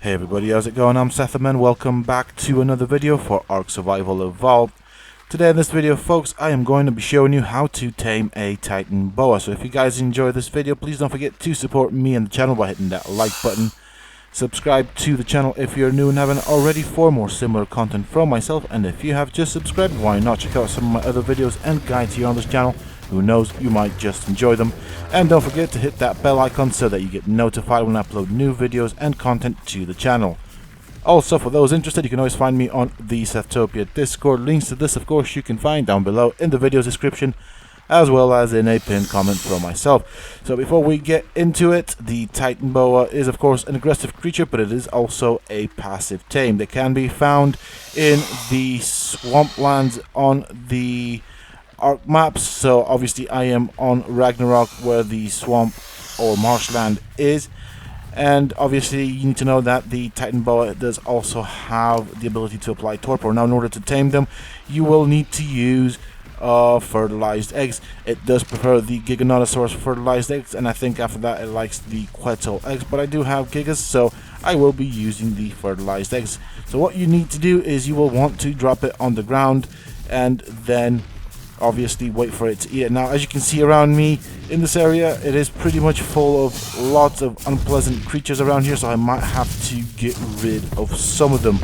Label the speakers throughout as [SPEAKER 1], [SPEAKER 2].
[SPEAKER 1] Hey everybody, how's it going? I'm Sethum and welcome back to another video for Ark Survival Evolved. Today in this video, folks, I am going to be showing you how to tame a Titanoboa. So if you guys enjoy this video, please don't forget to support me and the channel by hitting that like button. Subscribe to the channel if you're new and haven't already for more similar content from myself. And if you have just subscribed, why not check out some of my other videos and guides here on this channel. Who knows, you might just enjoy them. And don't forget to hit that bell icon so that you get notified when I upload new videos and content to the channel. Also, for those interested, you can always find me on the Setopia Discord. Links to this, of course, you can find down below in the video's description, as well as in a pinned comment from myself. So before we get into it, the Titanoboa is, of course, an aggressive creature, but it is also a passive tame. They can be found in the swamplands on the Ark maps. So obviously I am on Ragnarok, where the swamp or marshland is, and obviously you need to know that the Titanoboa does also have the ability to apply torpor. Now in order to tame them, you will need to use fertilized eggs. It does prefer the Giganotosaurus fertilized eggs, and I think after that it likes the Quetzal eggs, but I do have Gigas, so I will be using the fertilized eggs. So what you need to do is you will want to drop it on the ground and then obviously wait for it to eat it. Now as you can see around me in this area, it is pretty much full of lots of unpleasant creatures around here, so I might have to get rid of some of them.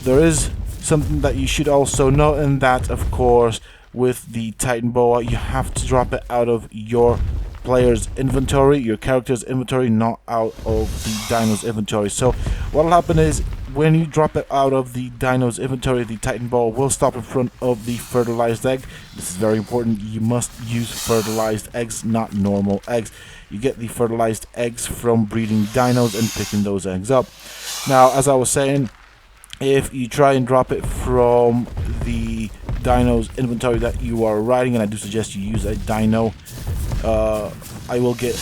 [SPEAKER 1] There is something that you should also know, and that of course with the Titanoboa you have to drop it out of your player's inventory, your character's inventory, not out of the dino's inventory. So what will happen is when you drop it out of the dino's inventory, the Titanoboa will stop in front of the fertilized egg. This is very important. You must use fertilized eggs, not normal eggs. You get the fertilized eggs from breeding dinos and picking those eggs up. Now, as I was saying, if you try and drop it from the dino's inventory that you are riding, and I do suggest you use a dino, I will get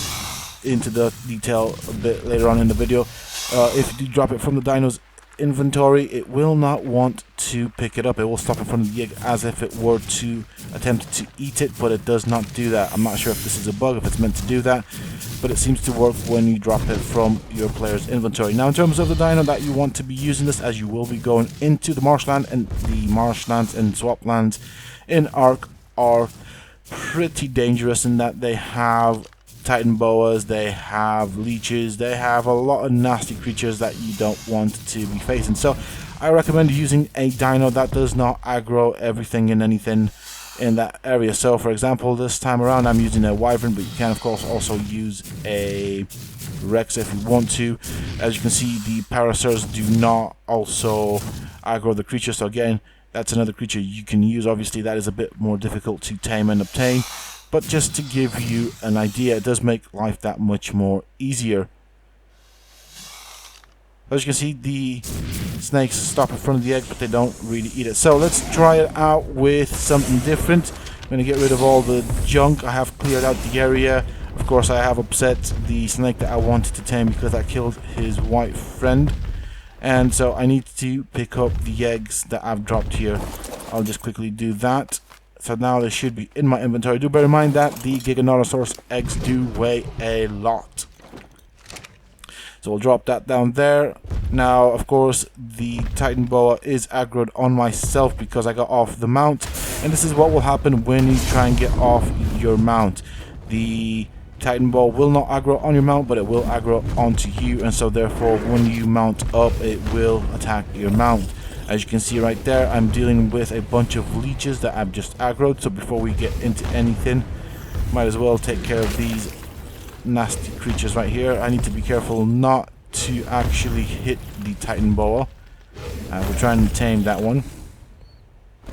[SPEAKER 1] into the detail a bit later on in the video. If you drop it from the dino's inventory, it will not want to pick it up. It will stop in front of the egg as if it were to attempt to eat it, but it does not do that. I'm not sure if this is a bug, if it's meant to do that, but it seems to work when you drop it from your player's inventory. Now in terms of the dino that you want to be using this, as you will be going into the marshland, and the marshlands and swamplands in Ark are pretty dangerous in that they have Titanoboas, they have leeches, they have a lot of nasty creatures that you don't want to be facing. So I recommend using a dino that does not aggro everything and anything in that area. So for example, this time around I'm using a wyvern, but you can of course also use a rex if you want to. As you can see, the parasaurs do not also aggro the creature, so again, that's another creature you can use. Obviously that is a bit more difficult to tame and obtain, but just to give you an idea, it does make life that much more easier. As you can see, the snakes stop in front of the egg, but they don't really eat it. So let's try it out with something different. I'm going to get rid of all the junk. I have cleared out the area. Of course, I have upset the snake that I wanted to tame because I killed his white friend. And so I need to pick up the eggs that I've dropped here. I'll just quickly do that. So now they should be in my inventory. Do bear in mind that the Giganotosaurus eggs do weigh a lot. So we'll drop that down there. Now, of course, the Titanoboa is aggroed on myself because I got off the mount. And this is what will happen when you try and get off your mount. The Titanoboa will not aggro on your mount, but it will aggro onto you. And so therefore, when you mount up, it will attack your mount. As you can see right there, I'm dealing with a bunch of leeches that I've just aggroed. So before we get into anything, might as well take care of these nasty creatures right here. I need to be careful not to actually hit the Titanoboa. We're trying to tame that one.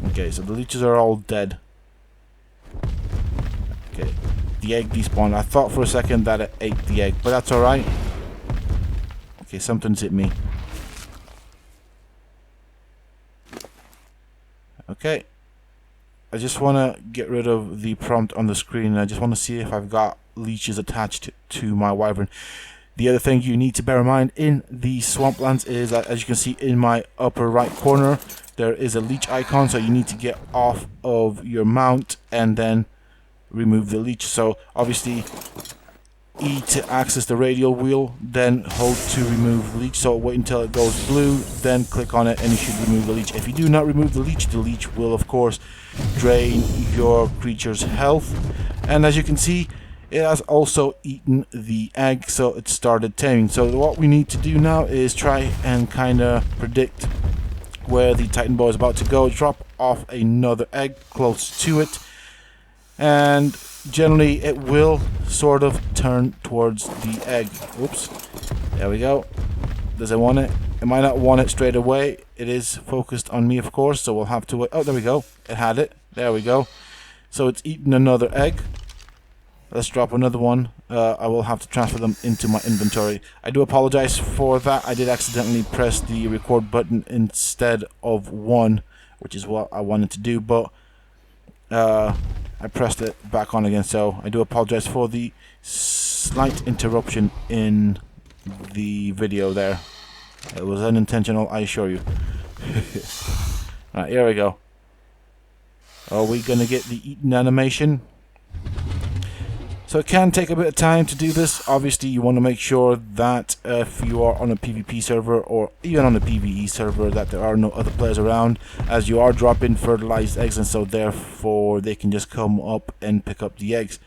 [SPEAKER 1] Okay, so the leeches are all dead. Okay, the egg despawned. I thought for a second that it ate the egg, but that's alright. Okay, something's hit me. Okay, I just want to get rid of the prompt on the screen. I just want to see if I've got leeches attached to my wyvern. The other thing you need to bear in mind in the swamplands is that, as you can see in my upper right corner, there is a leech icon, so you need to get off of your mount and then remove the leech. So obviously E to access the radial wheel, then hold to remove the leech. So wait until it goes blue, then click on it and you should remove the leech. If you do not remove the leech will of course drain your creature's health. And as you can see, it has also eaten the egg, so it started taming. So what we need to do now is try and kind of predict where the Titanoboa is about to go. Drop off another egg close to it, and generally it will sort of turn towards the egg. Oops, there we go. Does it want it? It might not want it straight away. It is focused on me, of course, so we'll have to wait. Oh, there we go. It had it. There we go. So it's eaten another egg. Let's drop another one. I will have to transfer them into my inventory. I do apologize for that. I did accidentally press the record button instead of 1, which is what I wanted to do, but I pressed it back on again, so I do apologize for the slight interruption in the video there. It was unintentional, I assure you. Alright, here we go. Are we gonna get the eaten animation? So it can take a bit of time to do this. Obviously you want to make sure that if you are on a PvP server or even on a PvE server that there are no other players around, as you are dropping fertilized eggs, and so therefore they can just come up and pick up the eggs.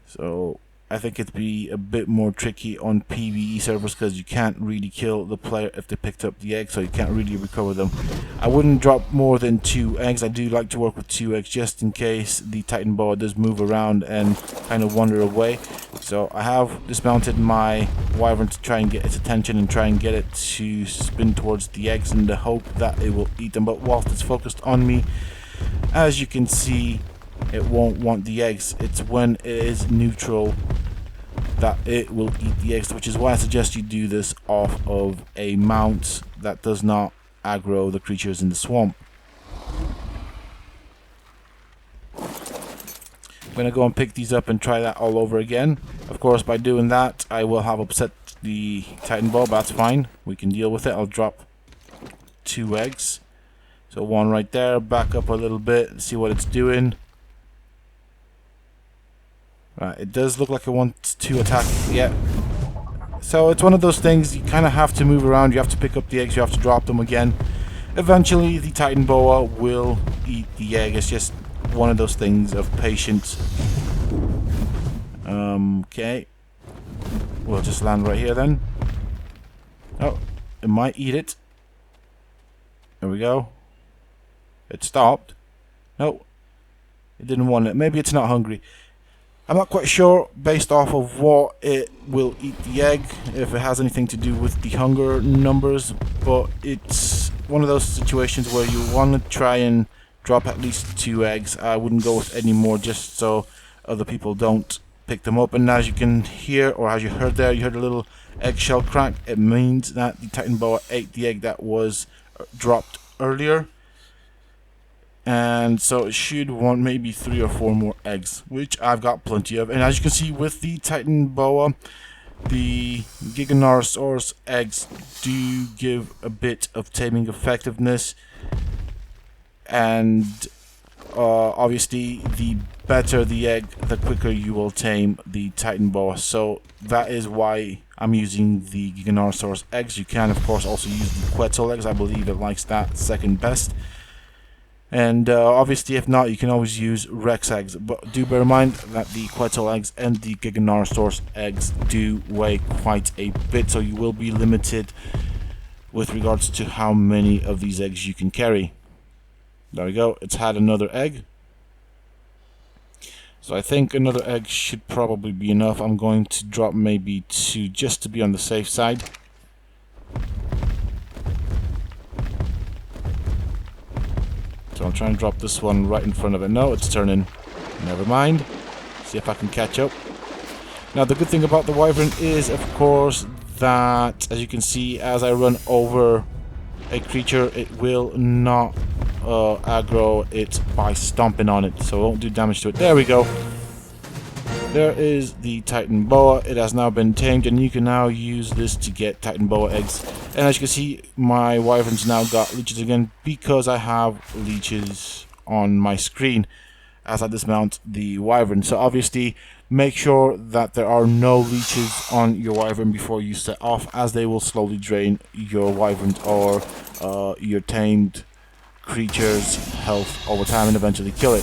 [SPEAKER 1] So I think it'd be a bit more tricky on PvE servers because you can't really kill the player if they picked up the egg, so you can't really recover them. I wouldn't drop more than 2 eggs. I do like to work with 2 eggs just in case the Titanoboa does move around and kind of wander away. So I have dismounted my wyvern to try and get its attention and try and get it to spin towards the eggs in the hope that it will eat them. But whilst it's focused on me, as you can see, it won't want the eggs. It's when it is neutral that it will eat the eggs, which is why I suggest you do this off of a mount that does not aggro the creatures in the swamp. I'm gonna go and pick these up and try that all over again. Of course, by doing that I will have upset the Titanoboa, but that's fine, we can deal with it. I'll drop 2 eggs, so 1 right there. Back up a little bit and see what it's doing. Right, it does look like it wants to attack. Yeah. So it's one of those things, you kind of have to move around, you have to pick up the eggs, you have to drop them again. Eventually the Titanoboa will eat the egg. It's just one of those things of patience. Okay. We'll just land right here then. Oh, it might eat it. There we go. It stopped. No, it didn't want it. Maybe it's not hungry. I'm not quite sure based off of what it will eat the egg, if it has anything to do with the hunger numbers, but it's one of those situations where you want to try and drop at least 2 eggs. I wouldn't go with any more just so other people don't pick them up. And as you can hear, or as you heard there, you heard a little eggshell crack. It means that the Titanoboa ate the egg that was dropped earlier. And so it should want maybe 3 or 4 more eggs, which I've got plenty of. And as you can see with the Titanoboa, the Giganotosaurus eggs do give a bit of taming effectiveness. And obviously the better the egg, the quicker you will tame the Titanoboa. So that is why I'm using the Giganotosaurus eggs. You can of course also use the Quetzal eggs. I believe it likes that second best. And obviously if not, you can always use Rex eggs, but do bear in mind that the Quetzal eggs and the Giganotosaurus eggs do weigh quite a bit, so you will be limited with regards to how many of these eggs you can carry. There we go, it's had another egg. So I think another egg should probably be enough. I'm going to drop maybe 2 just to be on the safe side. So I'm trying to drop this one right in front of it. No, it's turning. Never mind. See if I can catch up. Now the good thing about the wyvern is, of course, that as you can see, as I run over a creature, it will not aggro it by stomping on it, so it won't do damage to it. There we go. There is the Titanoboa. It has now been tamed, and you can now use this to get Titanoboa eggs. And as you can see, my wyverns now got leeches again because I have leeches on my screen as I dismount the wyvern. So obviously Make sure that there are no leeches on your wyvern before you set off, as they will slowly drain your wyvern's or your tamed creature's health over time and eventually kill it.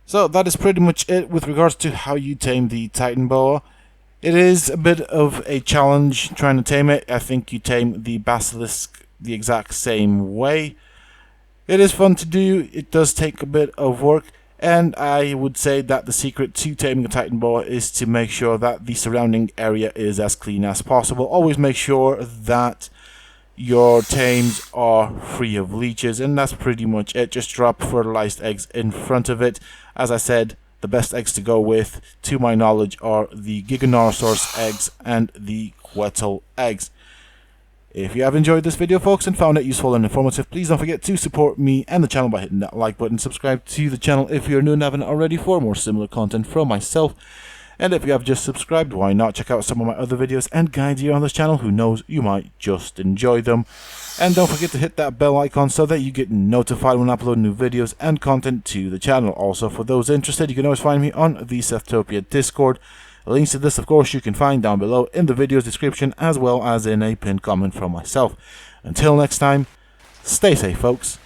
[SPEAKER 1] So that is pretty much it with regards to how you tame the Titanoboa. It is a bit of a challenge trying to tame it. I think you tame the basilisk the exact same way. It is fun to do, it does take a bit of work, and I would say that the secret to taming a Titanoboa is to make sure that the surrounding area is as clean as possible. Always make sure that your tames are free of leeches, and that's pretty much it. Just drop fertilized eggs in front of it. As I said, the best eggs to go with, to my knowledge, are the Giganotosaurus eggs and the Quetzal eggs. If you have enjoyed this video, folks, and found it useful and informative, please don't forget to support me and the channel by hitting that like button. Subscribe to the channel if you're new and haven't already for more similar content from myself. And if you have just subscribed, why not check out some of my other videos and guides here on this channel? Who knows, you might just enjoy them. And don't forget to hit that bell icon so that you get notified when I upload new videos and content to the channel. Also, for those interested, you can always find me on the Sethtopia Discord. Links to this, of course, you can find down below in the video's description, as well as in a pinned comment from myself. Until next time, stay safe, folks.